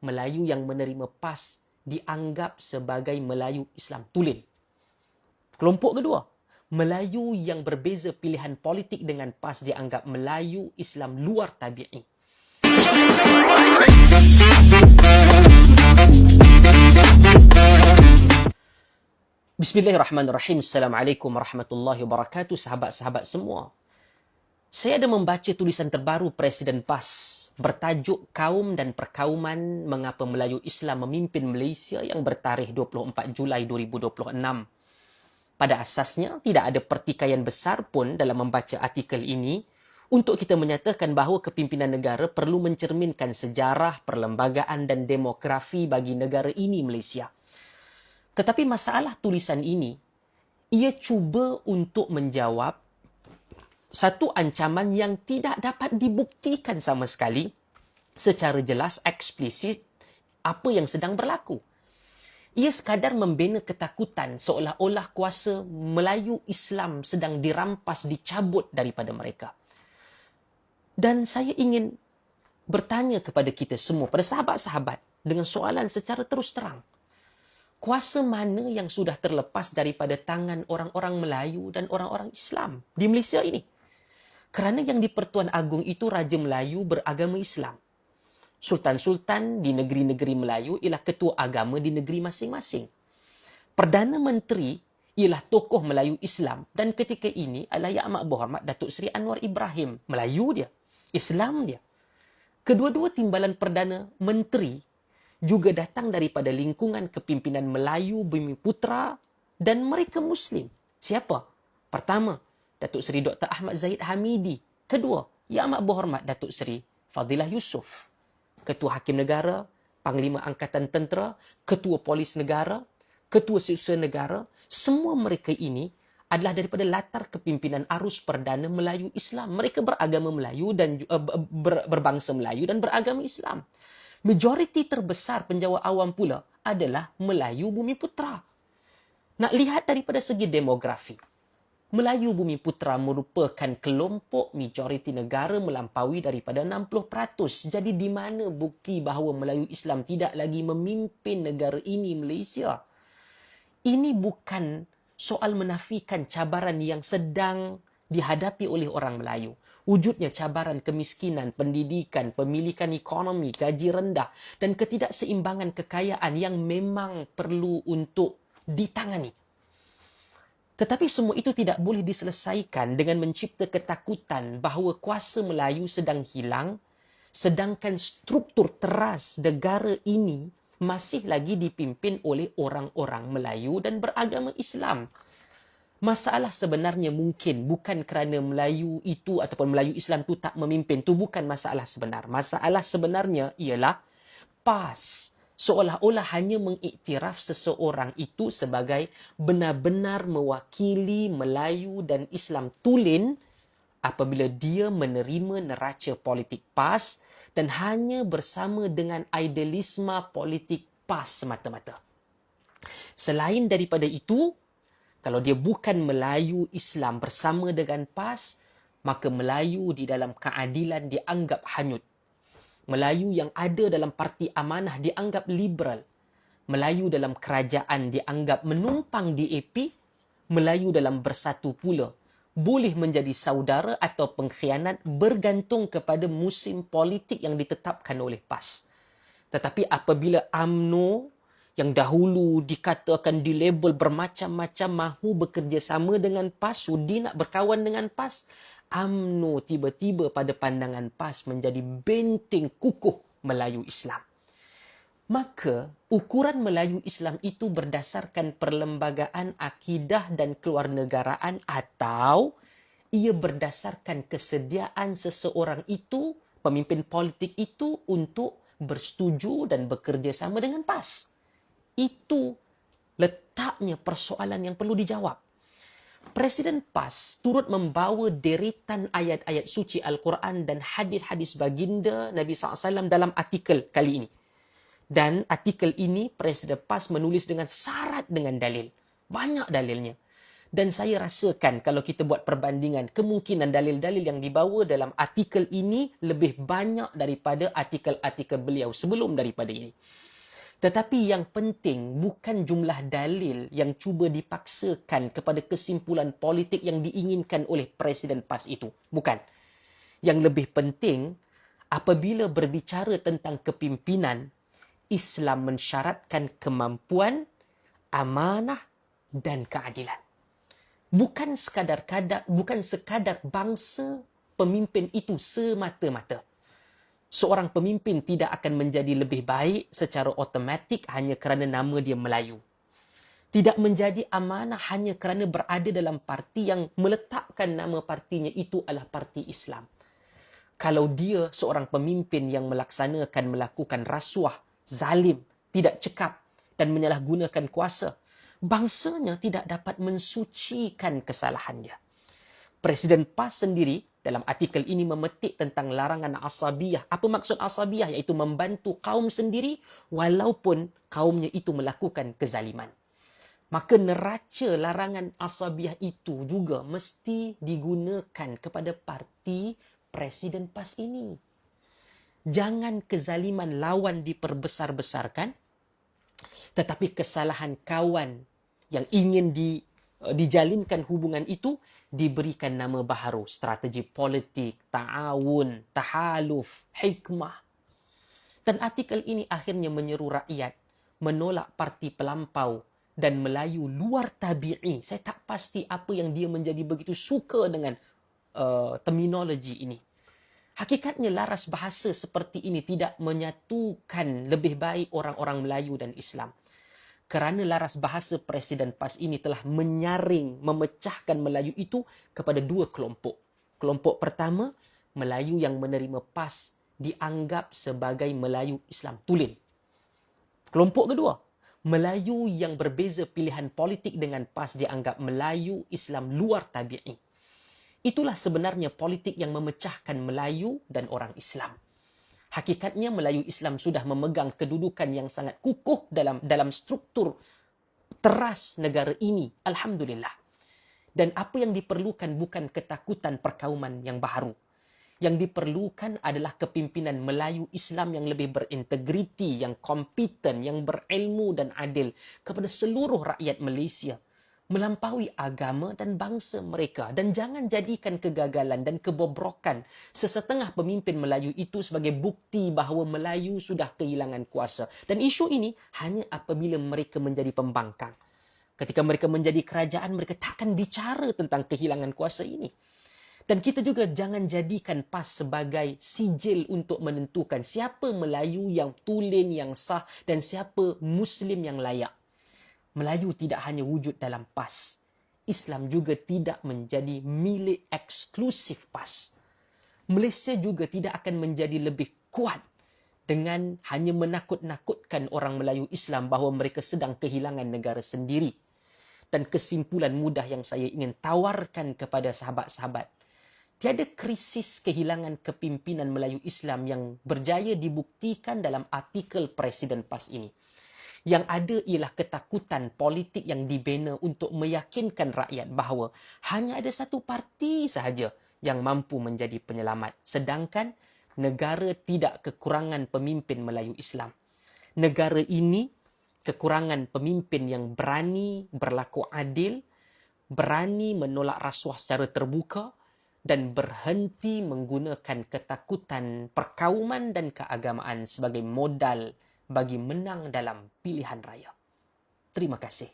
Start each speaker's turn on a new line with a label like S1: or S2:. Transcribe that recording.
S1: Melayu yang menerima PAS dianggap sebagai Melayu Islam tulen. Kelompok kedua, Melayu yang berbeza pilihan politik dengan PAS dianggap Melayu Islam luar tabi'i. Bismillahirrahmanirrahim. Assalamualaikum warahmatullahi wabarakatuh. Sahabat-sahabat semua. Saya ada membaca tulisan terbaru Presiden PAS bertajuk Kaum dan Perkauman Mengapa Melayu Islam Memimpin Malaysia yang bertarikh 24 Julai 2026. Pada asasnya, tidak ada pertikaian besar pun dalam membaca artikel ini untuk kita menyatakan bahawa kepimpinan negara perlu mencerminkan sejarah, perlembagaan dan demografi bagi negara ini Malaysia. Tetapi masalah tulisan ini, ia cuba untuk menjawab satu ancaman yang tidak dapat dibuktikan sama sekali secara jelas, eksplisit apa yang sedang berlaku. Ia sekadar membina ketakutan seolah-olah kuasa Melayu Islam sedang dirampas, dicabut daripada mereka. Dan saya ingin bertanya kepada kita semua, pada sahabat-sahabat, dengan soalan secara terus terang. Kuasa mana yang sudah terlepas daripada tangan orang-orang Melayu dan orang-orang Islam di Malaysia ini? Kerana yang di-Pertuan Agong itu Raja Melayu beragama Islam. Sultan-sultan di negeri-negeri Melayu ialah ketua agama di negeri masing-masing. Perdana Menteri ialah tokoh Melayu Islam dan ketika ini adalah Yang Amat Berhormat Datuk Seri Anwar Ibrahim. Melayu dia, Islam dia. Kedua-dua timbalan Perdana Menteri juga datang daripada lingkungan kepimpinan Melayu Bumiputera dan mereka Muslim. Siapa? Pertama, Datuk Seri Dr. Ahmad Zahid Hamidi. Kedua, Yang Amat Berhormat Datuk Seri Fadilah Yusof. Ketua Hakim Negara, Panglima Angkatan Tentera, Ketua Polis Negara, Ketua Setiausaha Negara, semua mereka ini adalah daripada latar kepimpinan arus perdana Melayu Islam. Mereka beragama Melayu dan berbangsa Melayu dan beragama Islam. Majoriti terbesar penjawat awam pula adalah Melayu Bumiputera. Nak lihat daripada segi demografi, Melayu Bumiputera merupakan kelompok majoriti negara melampaui daripada 60%. Jadi di mana bukti bahawa Melayu Islam tidak lagi memimpin negara ini Malaysia? Ini bukan soal menafikan cabaran yang sedang dihadapi oleh orang Melayu. Wujudnya cabaran kemiskinan, pendidikan, pemilikan ekonomi, gaji rendah dan ketidakseimbangan kekayaan yang memang perlu untuk ditangani. Tetapi semua itu tidak boleh diselesaikan dengan mencipta ketakutan bahawa kuasa Melayu sedang hilang, sedangkan struktur teras negara ini masih lagi dipimpin oleh orang-orang Melayu dan beragama Islam. Masalah sebenarnya mungkin bukan kerana Melayu itu ataupun Melayu Islam itu tak memimpin. Itu bukan masalah sebenar. Masalah sebenarnya ialah PAS seolah-olah hanya mengiktiraf seseorang itu sebagai benar-benar mewakili Melayu dan Islam tulen apabila dia menerima neraca politik PAS dan hanya bersama dengan idealisme politik PAS semata-mata. Selain daripada itu, kalau dia bukan Melayu Islam bersama dengan PAS, maka Melayu di dalam keadilan dianggap hanyut. Melayu yang ada dalam Parti Amanah dianggap liberal. Melayu dalam kerajaan dianggap menumpang DAP. Melayu dalam Bersatu pula boleh menjadi saudara atau pengkhianat bergantung kepada musim politik yang ditetapkan oleh PAS. Tetapi apabila UMNO yang dahulu dikatakan dilabel bermacam-macam mahu bekerjasama dengan PAS, sudi nak berkawan dengan PAS, UMNO tiba-tiba pada pandangan PAS menjadi benteng kukuh Melayu Islam. Maka ukuran Melayu Islam itu berdasarkan perlembagaan akidah dan keluarnegaraan atau ia berdasarkan kesediaan seseorang itu, pemimpin politik itu untuk bersetuju dan bekerjasama dengan PAS. Itu letaknya persoalan yang perlu dijawab. Presiden PAS turut membawa deretan ayat-ayat suci Al-Quran dan hadis-hadis baginda Nabi SAW dalam artikel kali ini. Dan artikel ini Presiden PAS menulis dengan syarat dengan dalil. Banyak dalilnya. Dan saya rasakan kalau kita buat perbandingan, kemungkinan dalil-dalil yang dibawa dalam artikel ini lebih banyak daripada artikel-artikel beliau sebelum daripada ini. Tetapi yang penting bukan jumlah dalil yang cuba dipaksakan kepada kesimpulan politik yang diinginkan oleh Presiden PAS itu. Bukan. Yang lebih penting, apabila berbicara tentang kepimpinan, Islam mensyaratkan kemampuan, amanah dan keadilan. Bukan sekadar bangsa pemimpin itu semata-mata. Seorang pemimpin tidak akan menjadi lebih baik secara automatik hanya kerana nama dia Melayu. Tidak menjadi amanah hanya kerana berada dalam parti yang meletakkan nama partinya itu adalah parti Islam. Kalau dia seorang pemimpin yang melakukan rasuah, zalim, tidak cekap dan menyalahgunakan kuasa, bangsanya tidak dapat mensucikan kesalahannya. Presiden PAS sendiri dalam artikel ini memetik tentang larangan asabiyah. Apa maksud asabiyah? Iaitu membantu kaum sendiri walaupun kaumnya itu melakukan kezaliman. Maka neraca larangan asabiyah itu juga mesti digunakan kepada parti Presiden PAS ini. Jangan kezaliman lawan diperbesar-besarkan, tetapi kesalahan kawan yang ingin dijalinkan hubungan itu diberikan nama baharu, strategi politik, ta'awun, tahaluf, hikmah. Dan artikel ini akhirnya menyeru rakyat menolak parti pelampau dan Melayu luar tabi'i. Saya tak pasti apa yang dia menjadi begitu suka dengan terminologi ini. Hakikatnya laras bahasa seperti ini tidak menyatukan lebih baik orang-orang Melayu dan Islam. Kerana laras bahasa Presiden PAS ini telah menyaring, memecahkan Melayu itu kepada dua kelompok. Kelompok pertama, Melayu yang menerima PAS dianggap sebagai Melayu Islam tulen. Kelompok kedua, Melayu yang berbeza pilihan politik dengan PAS dianggap Melayu Islam luar tabi'i. Itulah sebenarnya politik yang memecahkan Melayu dan orang Islam. Hakikatnya Melayu Islam sudah memegang kedudukan yang sangat kukuh dalam struktur teras negara ini. Alhamdulillah. Dan apa yang diperlukan bukan ketakutan perkauman yang baharu. Yang diperlukan adalah kepimpinan Melayu Islam yang lebih berintegriti, yang kompeten, yang berilmu dan adil kepada seluruh rakyat Malaysia, melampaui agama dan bangsa mereka. Dan jangan jadikan kegagalan dan kebobrokan sesetengah pemimpin Melayu itu sebagai bukti bahawa Melayu sudah kehilangan kuasa. Dan isu ini hanya apabila mereka menjadi pembangkang. Ketika mereka menjadi kerajaan, mereka takkan bicara tentang kehilangan kuasa ini. Dan kita juga jangan jadikan PAS sebagai sijil untuk menentukan siapa Melayu yang tulen, yang sah dan siapa Muslim yang layak. Melayu tidak hanya wujud dalam PAS. Islam juga tidak menjadi milik eksklusif PAS. Malaysia juga tidak akan menjadi lebih kuat dengan hanya menakut-nakutkan orang Melayu Islam bahawa mereka sedang kehilangan negara sendiri. Dan kesimpulan mudah yang saya ingin tawarkan kepada sahabat-sahabat, tiada krisis kehilangan kepimpinan Melayu Islam yang berjaya dibuktikan dalam artikel Presiden PAS ini. Yang ada ialah ketakutan politik yang dibina untuk meyakinkan rakyat bahawa hanya ada satu parti sahaja yang mampu menjadi penyelamat. Sedangkan negara tidak kekurangan pemimpin Melayu Islam. Negara ini kekurangan pemimpin yang berani berlaku adil, berani menolak rasuah secara terbuka dan berhenti menggunakan ketakutan perkauman dan keagamaan sebagai modal bagi menang dalam pilihan raya. Terima kasih.